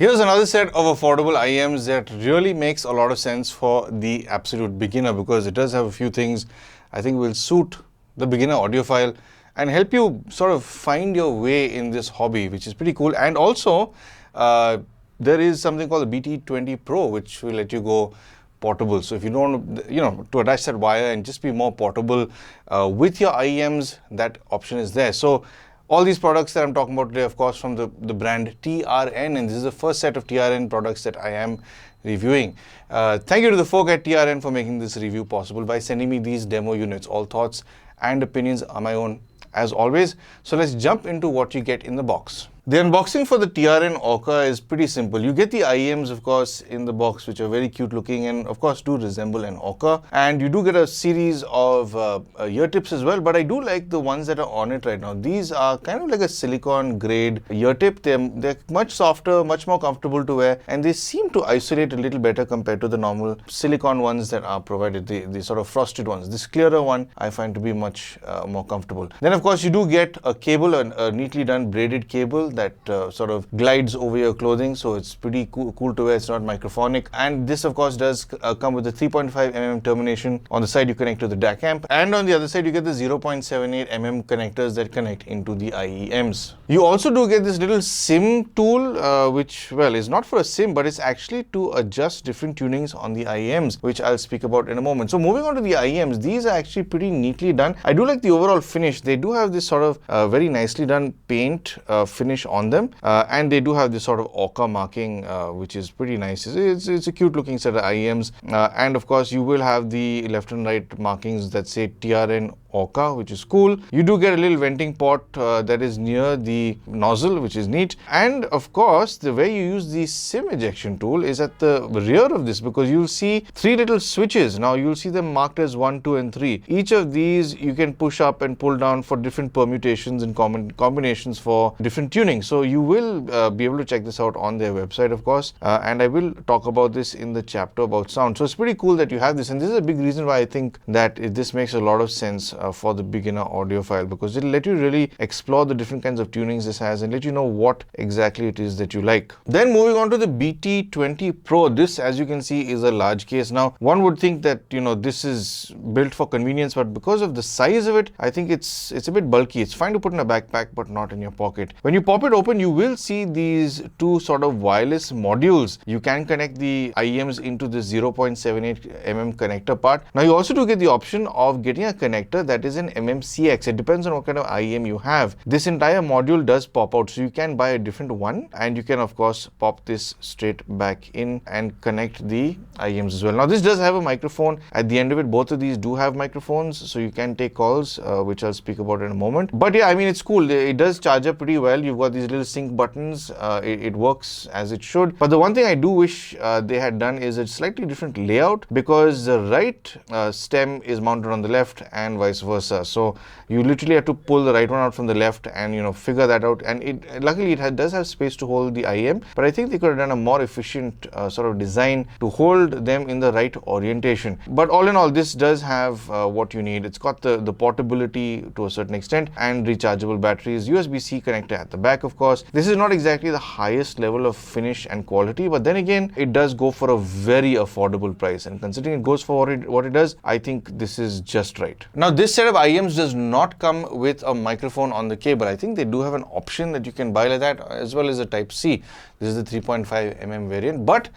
Here's another set of affordable IEMs that really makes a lot of sense for the absolute beginner, because it does have a few things I think will suit the beginner audiophile and help you sort of find your way in this hobby, which is pretty cool. And also, there is something called the BT20 Pro, which will let you go portable. So if you don't, to attach that wire and just be more portable with your IEMs, that option is there. So all these products that I'm talking about today, of course, from the brand TRN, and this is the first set of TRN products that I am reviewing. Thank you to the folk at TRN for making this review possible by sending me these demo units. All thoughts and opinions are my own, as always. So let's jump into what you get in the box. The unboxing for the TRN Orca is pretty simple. You get the IEMs, of course, in the box, which are very cute looking and, of course, do resemble an Orca. And you do get a series of ear tips as well, but I do like the ones that are on it right now. These are kind of like a silicone grade ear tip. They're much softer, much more comfortable to wear, and they seem to isolate a little better compared to the normal silicone ones that are provided, the sort of frosted ones. This clearer one I find to be much more comfortable. Then, of course, you do get a cable, a neatly done braided cable that sort of glides over your clothing, so it's pretty cool to wear. It's not microphonic, and this of course does come with a 3.5 mm termination. On the side you connect to the DAC amp, and on the other side you get the 0.78 mm connectors that connect into the IEMs. You also do get this little SIM tool, which, well, is not for a SIM, but it's actually to adjust different tunings on the IEMs, which I'll speak about in a moment. So moving on to the IEMs, these are actually pretty neatly done. I do like the overall finish. They do have this sort of very nicely done paint finish on them, and they do have this sort of Orca marking, which is pretty nice. It's a cute looking set of IEMs, and of course you will have the left and right markings that say TRN Orca, which is cool. You do get a little venting port that is near the nozzle, which is neat. And of course, the way you use the SIM ejection tool is at the rear of this, because you'll see three little switches. Now you'll see them marked as 1, 2, and 3. Each of these you can push up and pull down for different permutations and combinations for different tunings. So you will be able to check this out on their website, of course, and I will talk about this in the chapter about sound. So it's pretty cool that you have this, and this is a big reason why I think that this makes a lot of sense for the beginner audiophile, because it'll let you really explore the different kinds of tunings this has and let you know what exactly it is that you like. Then moving on to the BT20 Pro, this, as you can see, is a large case. Now one would think that this is built for convenience, but because of the size of it, I think it's a bit bulky. It's fine to put in a backpack, but not in your pocket. When you pop it open, you will see these two sort of wireless modules. You can connect the IEMs into the 0.78 mm connector part. Now you also do get the option of getting a connector that is an MMCX. It depends on what kind of IEM you have. This entire module does pop out, so you can buy a different one, and you can of course pop this straight back in and connect the IEMs as well. Now this does have a microphone at the end of it. Both of these do have microphones, so you can take calls, which I'll speak about in a moment. But yeah, I mean, it's cool. It does charge up pretty well. You've got these little sync buttons. It works as it should. But the one thing I do wish they had done is a slightly different layout, because the right stem is mounted on the left and vice versa. So you literally have to pull the right one out from the left and figure that out. And luckily it does have space to hold the IEM, but I think they could have done a more efficient sort of design to hold them in the right orientation. But all in all, this does have what you need. It's got the portability to a certain extent and rechargeable batteries, USB-C connector at the back, of course. This is not exactly the highest level of finish and quality, but then again, it does go for a very affordable price, and considering it goes for what it does, I think this is just right. Now this set of IEMs does not come with a microphone on the cable. I think they do have an option that you can buy like that, as well as a Type-C. This is the 3.5 mm variant, but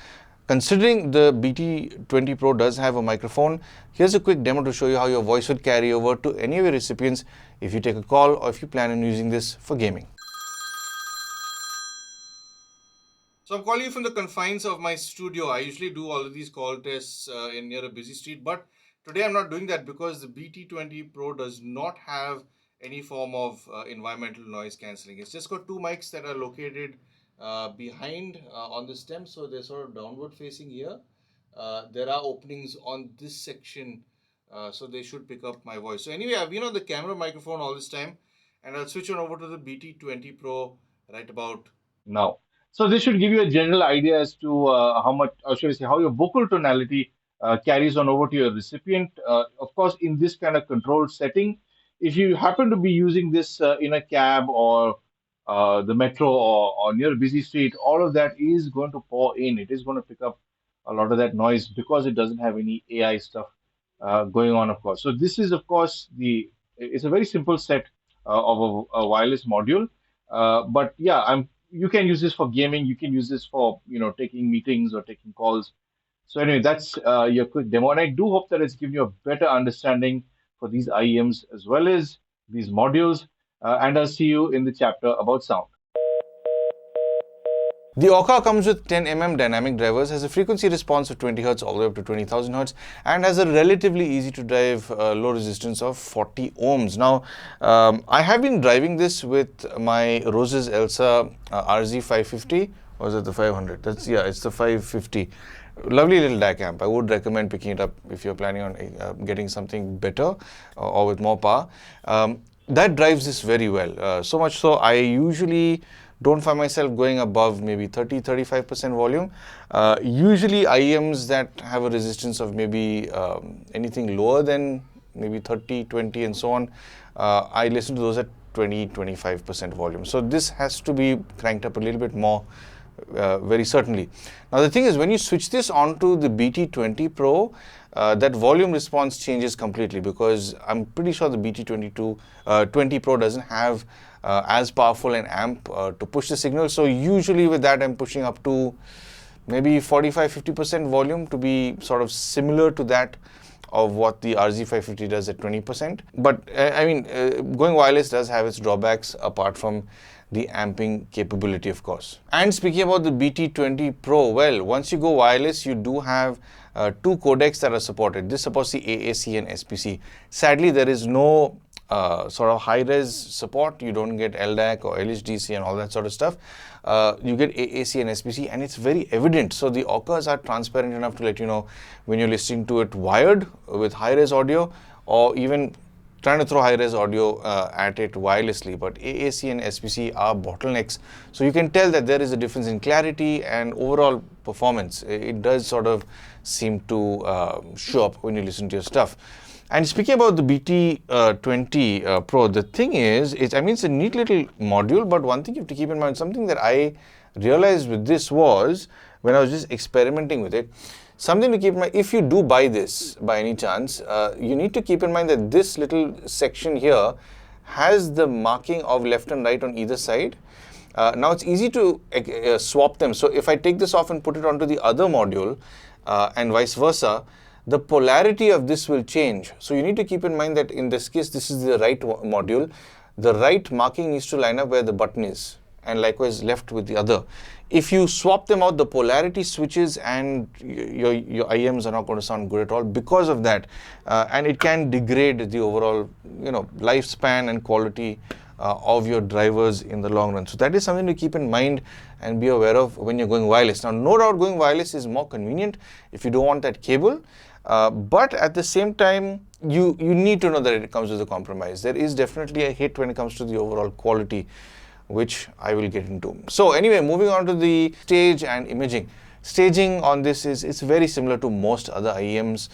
considering the BT20 Pro does have a microphone, here's a quick demo to show you how your voice would carry over to any of your recipients if you take a call or if you plan on using this for gaming. So I'm calling you from the confines of my studio. I usually do all of these call tests in near a busy street, but today I'm not doing that because the BT20 Pro does not have any form of environmental noise cancelling. It's just got two mics that are located behind on the stem, so they're sort of downward facing here. There are openings on this section, so they should pick up my voice. So anyway, I've been on the camera microphone all this time, and I'll switch on over to the BT20 Pro right about now. So this should give you a general idea as to how much, or should I say, how your vocal tonality carries on over to your recipient. Of course, in this kind of controlled setting, if you happen to be using this in a cab or the metro or near a busy street, all of that is going to pour in. It is going to pick up a lot of that noise because it doesn't have any AI stuff going on, of course. So this is, of course, it's a very simple set of a wireless module. But yeah, you can use this for gaming. You can use this for, taking meetings or taking calls. So anyway, that's your quick demo, and I do hope that it's given you a better understanding for these IEMs as well as these modules. And I'll see you in the chapter about sound. The Orca comes with 10 dynamic drivers, has a frequency response of 20 Hz all the way up to 20,000 Hz, and has a relatively easy to drive low resistance of 40 ohms. Now, I have been driving this with my Roses Elsa RZ550, or is it the 500? It's the 550. Lovely little DAC amp. I would recommend picking it up if you're planning on getting something better or with more power. That drives this very well. So much so, I usually don't find myself going above maybe 30-35% volume. Usually IEMs that have a resistance of maybe anything lower than maybe 30, 20 and so on, I listen to those at 20-25% volume. So this has to be cranked up a little bit more, very certainly. Now the thing is, when you switch this onto the BT20 Pro, that volume response changes completely, because I'm pretty sure the BT20 Pro doesn't have as powerful an amp to push the signal. So usually with that, I'm pushing up to maybe 45-50% volume to be sort of similar to that of what the RZ550 does at 20%. But I mean, going wireless does have its drawbacks apart from the amping capability, of course. And speaking about the BT20 Pro, well, once you go wireless, you do have two codecs that are supported. This supports the AAC and SPC. Sadly, there is no sort of high-res support. You don't get LDAC or LHDC and all that sort of stuff. You get AAC and SPC, and it's very evident. So the Orcas are transparent enough to let you know when you're listening to it wired with high-res audio, or even trying to throw high-res audio at it wirelessly. But AAC and SPC are bottlenecks. So you can tell that there is a difference in clarity and overall performance. It does sort of seem to show up when you listen to your stuff. And speaking about the BT20 Pro, the thing is, it's a neat little module, but one thing you have to keep in mind, something that I realized with this was, when I was just experimenting with it, something to keep in mind, if you do buy this by any chance, you need to keep in mind that this little section here has the marking of left and right on either side. Now it's easy to swap them. So if I take this off and put it onto the other module and vice versa, the polarity of this will change. So you need to keep in mind that in this case, this is the right module. The right marking needs to line up where the button is, and likewise left with the other. If you swap them out, the polarity switches and your IEMs are not going to sound good at all because of that. And it can degrade the overall lifespan and quality of your drivers in the long run. So that is something to keep in mind and be aware of when you're going wireless. Now, no doubt going wireless is more convenient if you don't want that cable. But at the same time, you need to know that it comes with a compromise. There is definitely a hit when it comes to the overall quality, which I will get into. So anyway, moving on to the stage and imaging. Staging on this it's very similar to most other IEMs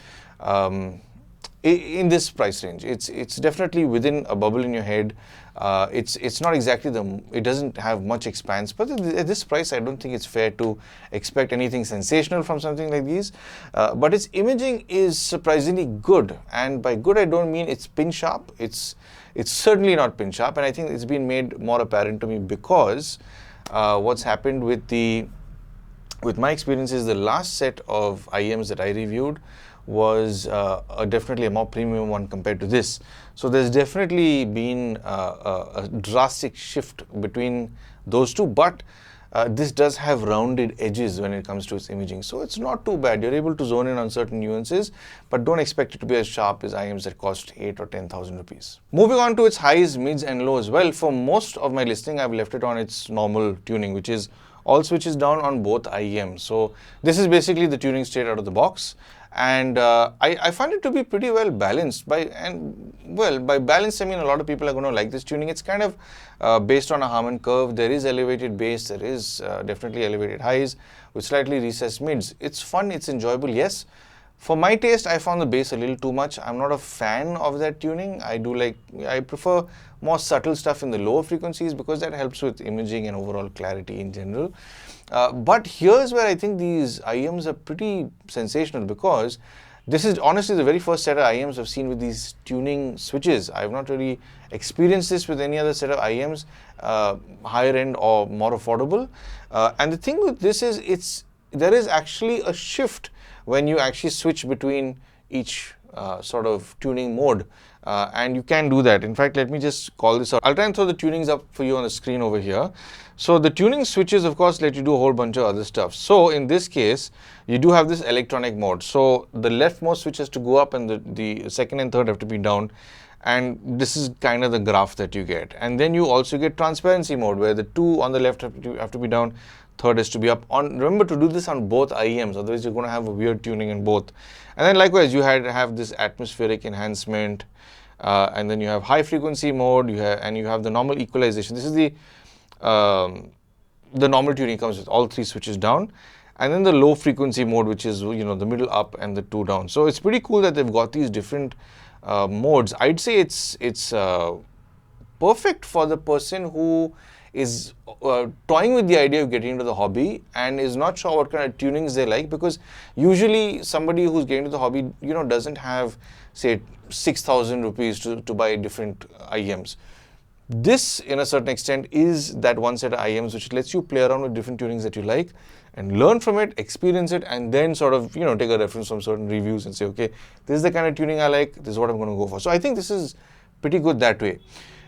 in this price range. It's definitely within a bubble in your head. It's not exactly it doesn't have much expanse, but at this price, I don't think it's fair to expect anything sensational from something like these. But its imaging is surprisingly good, and by good I don't mean it's pin sharp. It's certainly not pin sharp, and I think it's been made more apparent to me because what's happened with my experiences, the last set of IEMs that I reviewed was definitely a more premium one compared to this. So there's definitely been a drastic shift between those two, but this does have rounded edges when it comes to its imaging. So it's not too bad. You're able to zone in on certain nuances, but don't expect it to be as sharp as IEMs that cost 8 or 10,000 rupees. Moving on to its highs, mids and lows. Well, for most of my listening, I've left it on its normal tuning, which is all switches down on both IEMs. So this is basically the tuning straight out of the box. And I find it to be pretty well balanced. By balanced, I mean a lot of people are going to like this tuning. It's kind of based on a Harman curve. There is elevated bass, there is definitely elevated highs with slightly recessed mids. It's fun, it's enjoyable, yes. For my taste, I found the bass a little too much. I'm not a fan of that tuning. I prefer more subtle stuff in the lower frequencies because that helps with imaging and overall clarity in general. But here's where I think these IEMs are pretty sensational, because this is honestly the very first set of IEMs I've seen with these tuning switches. I've not really experienced this with any other set of IEMs, higher end or more affordable. And the thing with this is there is actually a shift when you actually switch between each sort of tuning mode, and you can do that. In fact, let me just call this out. I'll try and throw the tunings up for you on the screen over here. So the tuning switches, of course, let you do a whole bunch of other stuff. So in this case, you do have this electronic mode. So the leftmost switch has to go up and the second and third have to be down. And this is kind of the graph that you get. And then you also get transparency mode, where the two on the left have to be down, third is to be up. Remember to do this on both IEMs, otherwise you're going to have a weird tuning in both. And then likewise, you have this atmospheric enhancement, and then you have high frequency mode, you have the normal equalization. This is the normal tuning comes with all three switches down, and then the low frequency mode, which is the middle up and the two down. So it's pretty cool that they've got these different modes. I'd say it's perfect for the person who is toying with the idea of getting into the hobby and is not sure what kind of tunings they like, because usually somebody who's getting into the hobby doesn't have, say, 6,000 rupees to buy different IEMs. This, in a certain extent, is that one set of IEMs which lets you play around with different tunings that you like and learn from it, experience it, and then sort of take a reference from certain reviews and say, okay, this is the kind of tuning I like, this is what I'm going to go for. So I think this is pretty good that way.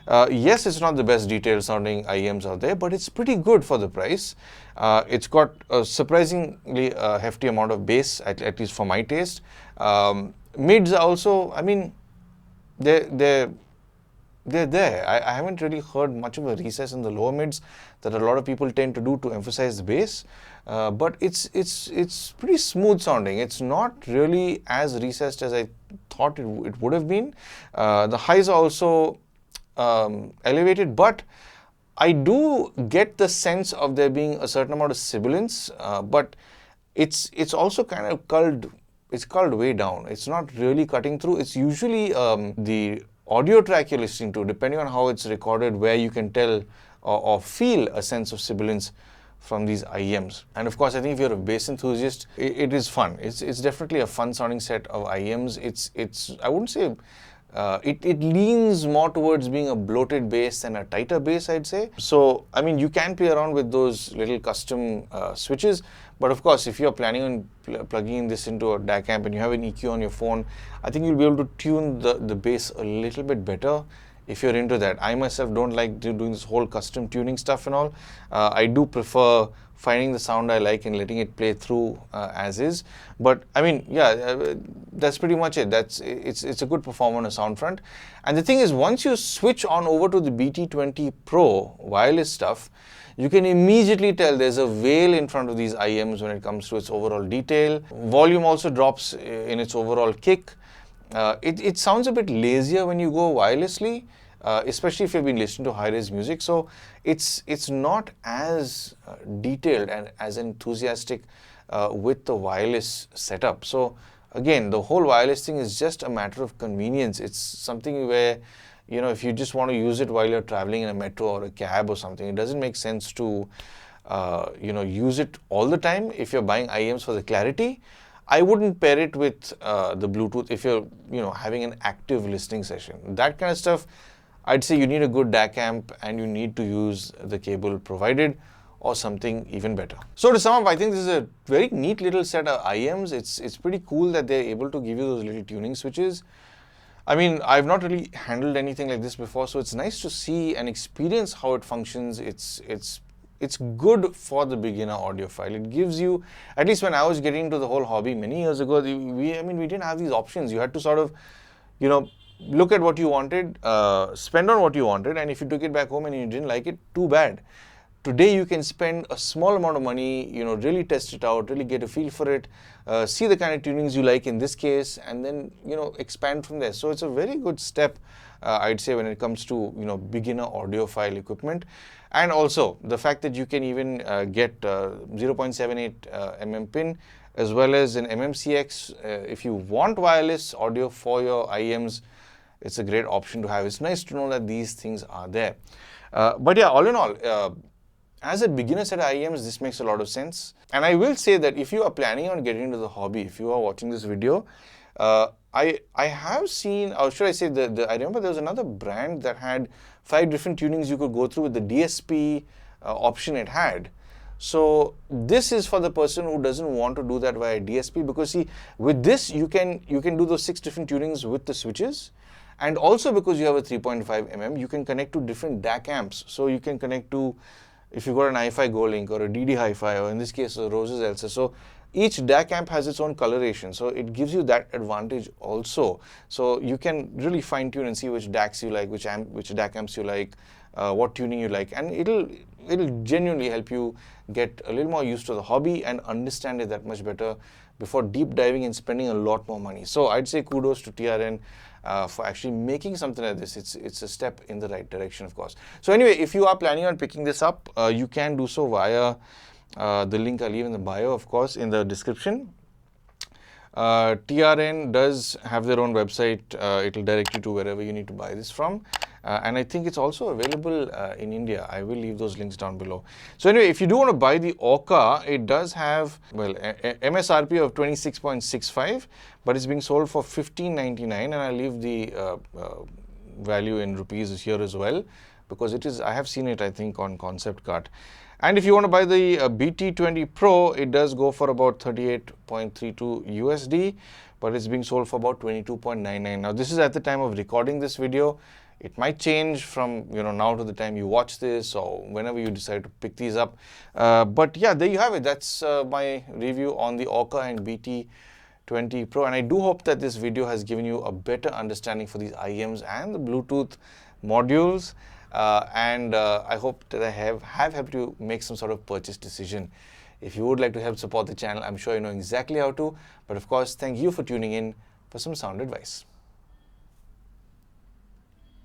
Yes, it's not the best detailed sounding IEMs out there, but it's pretty good for the price. It's got a surprisingly hefty amount of bass, at least for my taste. Mids are also, I mean, they're there. I haven't really heard much of a recess in the lower mids that a lot of people tend to do to emphasize the bass. But it's pretty smooth sounding. It's not really as recessed as I thought it would have been. The highs are also elevated, but I do get the sense of there being a certain amount of sibilance, but it's also kind of culled way down. It's not really cutting through. It's usually the audio track you're listening to, depending on how it's recorded, where you can tell or feel a sense of sibilance from these IEMs. And of course, I think if you're a bass enthusiast, it is fun. It's definitely a fun sounding set of IEMs. It's I wouldn't say it leans more towards being a bloated bass than a tighter bass, I'd say. So, I mean, you can play around with those little custom switches, but of course, if you're planning on plugging this into a DAC amp and you have an EQ on your phone, I think you'll be able to tune the bass a little bit better if you're into that. I myself don't like doing this whole custom tuning stuff and all. I do prefer finding the sound I like and letting it play through as is. But I mean, yeah, that's pretty much it. It's a good performer on a sound front. And the thing is, once you switch on over to the BT20 Pro wireless stuff, you can immediately tell there's a veil in front of these IEMs when it comes to its overall detail. Volume also drops in its overall kick. It sounds a bit lazier when you go wirelessly, especially if you've been listening to high-res music. So it's not as detailed and as enthusiastic with the wireless setup. So again, the whole wireless thing is just a matter of convenience. It's something where, if you just want to use it while you're traveling in a metro or a cab or something, it doesn't make sense to, use it all the time. If you're buying IEMs for the clarity, I wouldn't pair it with the Bluetooth if you're, having an active listening session. That kind of stuff, I'd say you need a good DAC amp and you need to use the cable provided or something even better. So to sum up, I think this is a very neat little set of IEMs. It's pretty cool that they're able to give you those little tuning switches. I mean, I've not really handled anything like this before, so it's nice to see and experience how it functions. It's good for the beginner audiophile. It gives you, at least when I was getting into the whole hobby many years ago, we didn't have these options. You had to sort of, look at what you wanted, spend on what you wanted, and if you took it back home and you didn't like it, too bad. Today you can spend a small amount of money, really test it out, really get a feel for it, see the kind of tunings you like in this case, and then, expand from there. So it's a very good step, I'd say, when it comes to, beginner audiophile equipment. And also the fact that you can even get 0.78 mm pin as well as an MMCX. If you want wireless audio for your IEMs, it's a great option to have. It's nice to know that these things are there. But yeah, all in all, as a beginner set of IEMs, this makes a lot of sense. And I will say that if you are planning on getting into the hobby, if you are watching this video, I have seen, or should I say, I remember there was another brand that had 5 different tunings you could go through with the DSP option it had. So this is for the person who doesn't want to do that via DSP, because see, with this you can do those 6 different tunings with the switches. And also because you have a 3.5 mm, you can connect to different DAC amps. So you can connect to, if you've got an i-Fi Go-Link or a DD Hi-Fi, or in this case a Roses Elsa. So each DAC amp has its own coloration, so it gives you that advantage also. So you can really fine tune and see which DACs you like, which DAC amps you like, what tuning you like, and it'll genuinely help you get a little more used to the hobby and understand it that much better before deep diving and spending a lot more money. So I'd say kudos to TRN for actually making something like this. It's a step in the right direction, of course. So anyway, if you are planning on picking this up, you can do so via the link I'll leave in the bio, of course, in the description. TRN does have their own website. It'll direct you to wherever you need to buy this from. And I think it's also available in India. I will leave those links down below. So anyway, if you do want to buy the Orca, it does have, well, MSRP of 26.65, but it's being sold for 15.99, and I'll leave the value in rupees here as well, because it is, I have seen it, I think, on Concept Cart. And if you want to buy the BT20 Pro, it does go for about 38.32 USD, but it's being sold for about 22.99. Now, this is at the time of recording this video. It might change from now to the time you watch this, or whenever you decide to pick these up. But yeah, there you have it. That's my review on the Orca and BT20 Pro. And I do hope that this video has given you a better understanding for these IEMs and the Bluetooth modules. I hope that I have helped you make some sort of purchase decision. If you would like to help support the channel, I'm sure you know exactly how to. But of course, thank you for tuning in for some sound advice.